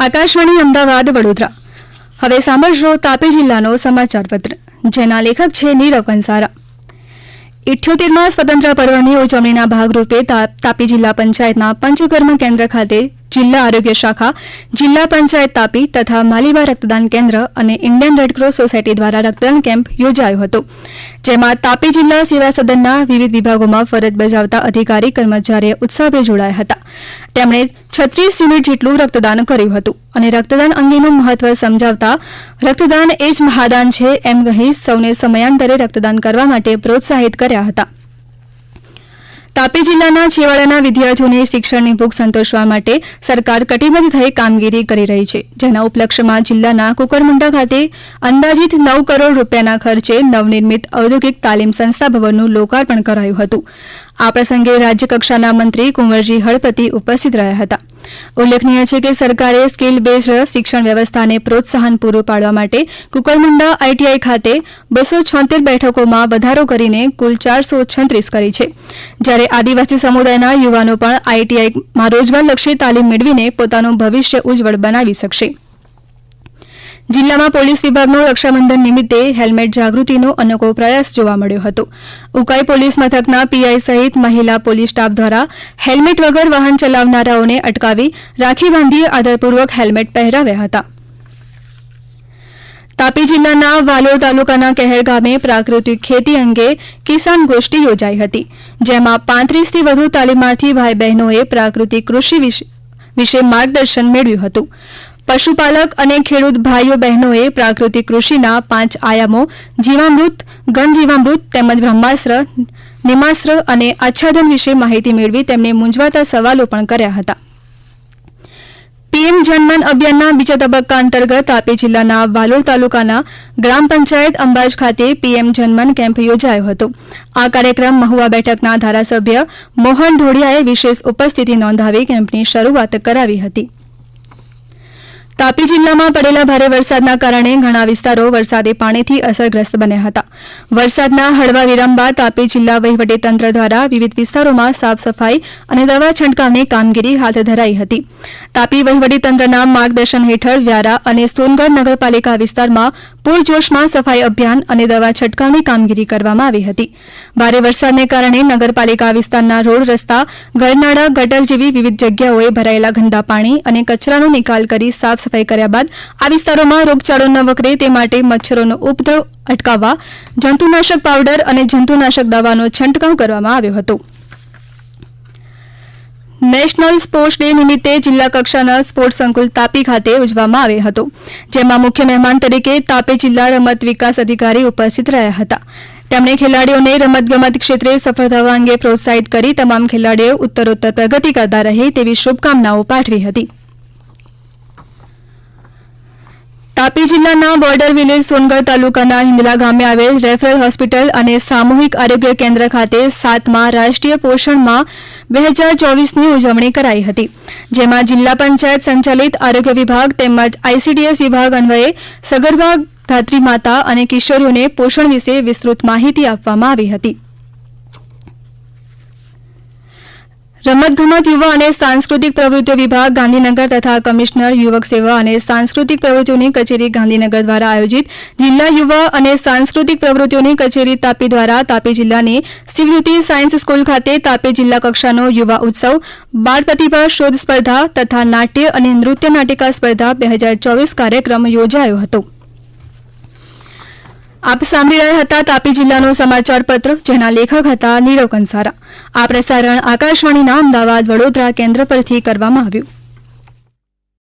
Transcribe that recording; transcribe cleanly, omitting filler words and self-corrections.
આકાશવાણી અમદાવાદ વડોદરા. હવે સાંભળશો તાપી જિલ્લાનો સમાચાર પત્ર, જેના લેખક છે નીરવ કંસારા. 78માં સ્વતંત્ર પર્વની ઉજવણીના ભાગરૂપે તાપી જિલ્લા પંચાયતના પંચકર્મ કેન્દ્ર ખાતે જિલ્લા આરોગ્ય શાખા, જિલ્લા પંચાયત તાપી તથા માલીબા રક્તદાન કેન્દ્ર અને ઇન્ડિયન રેડક્રોસ સોસાયટી દ્વારા રક્તદાન કેમ્પ યોજાયો હતો, જેમાં તાપી જિલ્લા સેવા સદનના વિવિધ વિભાગોમાં ફરજ બજાવતા અધિકારી કર્મચારીઓ ઉત્સાહભેર જોડાયા હતા. તેમણે 36 યુનિટ જેટલું રક્તદાન કર્યું હતું અને રક્તદાન અંગેનું મહત્વ સમજાવતા રક્તદાન એ જ મહાદાન છે એમ કહી સૌને સમયાંતરે રક્તદાન કરવા માટે પ્રોત્સાહિત કર્યા હતા. તાપી જિલ્લાના છેવાડાના વિદ્યાર્થીઓને શિક્ષણની ભૂખ સંતોષવા માટે સરકાર કટિબદ્ધ થઈ કામગીરી કરી રહી છે, જેના ઉપલક્ષ્યમાં જિલ્લાના કુકરમુંડા ખાતે અંદાજિત 9 કરોડ રૂપિયાના ખર્ચે નવનિર્મિત ઔદ્યોગિક તાલીમ સંસ્થા ભવનનું લોકાર્પણ કરાયું હતું. આ પ્રસંગે રાજ્યકક્ષાના મંત્રી કુંવરજી હળપતિ ઉપસ્થિત રહ્યા હતા. ઉલ્લેખનીય છે કે સરકારે સ્કિલ બેઝડ શિક્ષણ વ્યવસ્થાને પ્રોત્સાહન પૂરું પાડવા માટે કુકરમુંડા આઈટીઆઈ ખાતે 276 બેઠકોમાં વધારો કરીને કુલ 436 કરી છે, જ્યારે આદિવાસી સમુદાયના યુવાનો પણ આઈટીઆઈમાં રોજગારલક્ષી તાલીમ મેળવીને પોતાનું ભવિષ્ય ઉજ્જવળ બનાવી શકશે. જિલ્લામાં પોલીસ વિભાગનો રક્ષાબંધન નિમિત્તે હેલ્મેટ જાગૃતિનો અનોખો પ્રયાસ જોવા મળ્યો હતો. ઉકાઈ પોલીસ મથકના પીઆઈ સહિત મહિલા પોલીસ સ્ટાફ દ્વારા હેલ્મેટ વગર વાહન ચલાવનારાઓને અટકાવી રાખી બાંધી આદરપૂર્વક હેલ્મેટ પહેરાવ્યા હતા. તાપી જિલ્લાના વાલોડ તાલુકાના કહેર ગામે પ્રાકૃતિક ખેતી અંગે કિસાન ગોષ્ઠી યોજાઈ હતી, જેમાં 35થી વધુ તાલીમાર્થી ભાઈ બહેનોએ પ્રાકૃતિક કૃષિ વિશે માર્ગદર્શન મેળવ્યું હતું. પશુપાલક અને ખેડૂત ભાઈઓ બહેનોએ પ્રાકૃતિક કૃષિના 5 આયામો જીવામૃત, ઘન જીવામૃત તેમજ બ્રહ્માસ્ત્ર, નિમાસ્ત્ર અને આચ્છાદન વિશે માહિતી મેળવી તેમને મૂંઝવાતા સવાલો પણ કર્યા હતા. પીએમ જનમન અભિયાનના બીજા તબક્કા અંતર્ગત તાપી જિલ્લાના વાલોડ તાલુકાના ગ્રામ પંચાયત અંબાજ ખાતે પીએમ જનમન કેમ્પ યોજાયો હતો. આ કાર્યક્રમ મહુવા બેઠકના ધારાસભ્ય મોહન ઢોડિયાએ વિશેષ ઉપસ્થિતિ નોંધાવી કેમ્પની શરૂઆત કરાવી હતી. તાપી જિલ્લામાં પડેલા ભારે વરસાદના કારણે ઘણા વિસ્તારો વરસાદી પાણીથી અસરગ્રસ્ત બન્યા હતા. વરસાદના હળવા વિરામ બાદ તાપી જિલ્લા વહીવટીતંત્ર દ્વારા વિવિધ વિસ્તારોમાં સાફ સફાઈ અને દવા છંટકાવની કામગીરી હાથ ધરાઈ હતી. તાપી વહીવટીતંત્રના માર્ગદર્શન હેઠળ વ્યારા અને સોનગઢ નગરપાલિકા વિસ્તારમાં પૂરજોશમાં સફાઈ અભિયાન અને દવા છંટકાવની કામગીરી કરવામાં આવી હતી. ભારે વરસાદને કારણે નગરપાલિકા વિસ્તારના રોડ, રસ્તા, ગરનાળા, ગટર જેવી વિવિધ જગ્યાઓએ ભરાયેલા ગંદા પાણી અને કચરાનો નિકાલ કરી સાફ સફાઈ કર્યા બાદ આ વિસ્તારોમાં રોગચાળો ન વકરે તે માટે મચ્છરોનો ઉપદ્રવ અટકાવવા જંતુનાશક પાવડર અને જંતુનાશક દવાનો છંટકાવ કરવામાં આવ્યો હતો. નેશનલ સ્પોર્ટ્સ ડે નિમિત્તે જિલ્લા કક્ષાના સ્પોર્ટ્સ સંકુલ તાપી ખાતે ઉજવવામાં આવ્યો હતો, જેમાં મુખ્ય મહેમાન તરીકે તાપી જિલ્લા રમત વિકાસ અધિકારી ઉપસ્થિત રહ્યા હતા. તેમણે ખેલાડીઓને રમતગમત ક્ષેત્રે સફળ થવા અંગે પ્રોત્સાહિત કરી તમામ ખેલાડીઓ ઉત્તરોત્તર પ્રગતિ કરતા રહે તેવી શુભકામનાઓ પાઠવી હતી. તાપી જિલ્લાના બોર્ડર વિલેજ સોનગઢ તાલુકાના હિંદલા ગામે આવેલ રેફરલ હોસ્પિટલ અને સામૂહિક આરોગ્ય કેન્દ્ર ખાતે 7મા રાષ્ટ્રીય પોષણ માહ 2024ની ઉજવણી કરાઈ હતી, જેમાં જિલ્લા પંચાયત સંચાલિત આરોગ્ય વિભાગ તેમજ આઈસીડીએસ વિભાગ અન્વયે સગર્ભા ધાત્રી માતા અને કિશોરીઓને પોષણ વિશે વિસ્તૃત માહિતી આપવામાં આવી હતી. રમતગમત, યુવા અને સાંસ્કૃતિક પ્રવૃત્તિઓ વિભાગ ગાંધીનગર તથા કમિશનર યુવક સેવા અને સાંસ્કૃતિક પ્રવૃત્તિઓની કચેરી ગાંધીનગર દ્વારા આયોજિત જિલ્લા યુવા અને સાંસ્કૃતિક પ્રવૃત્તિઓની કચેરી તાપી દ્વારા તાપી જિલ્લાની શિવજ્યોતિ સાયન્સ સ્કૂલ ખાતે તાપી જિલ્લા કક્ષાનો યુવા ઉત્સવ, બાળ પ્રતિભા શોધ સ્પર્ધા તથા નાટ્ય અને નૃત્ય નાટિકા સ્પર્ધા 2024 કાર્યક્રમ યોજાયો હતો. આપ સાંભળી રહ્યા હતા તાપી જિલ્લાનો સમાચાર પત્ર, જેના લેખક હતા નીરવ કંસારા. આ પ્રસારણ આકાશવાણીના અમદાવાદ વડોદરા કેન્દ્ર પરથી કરવામાં આવ્યું.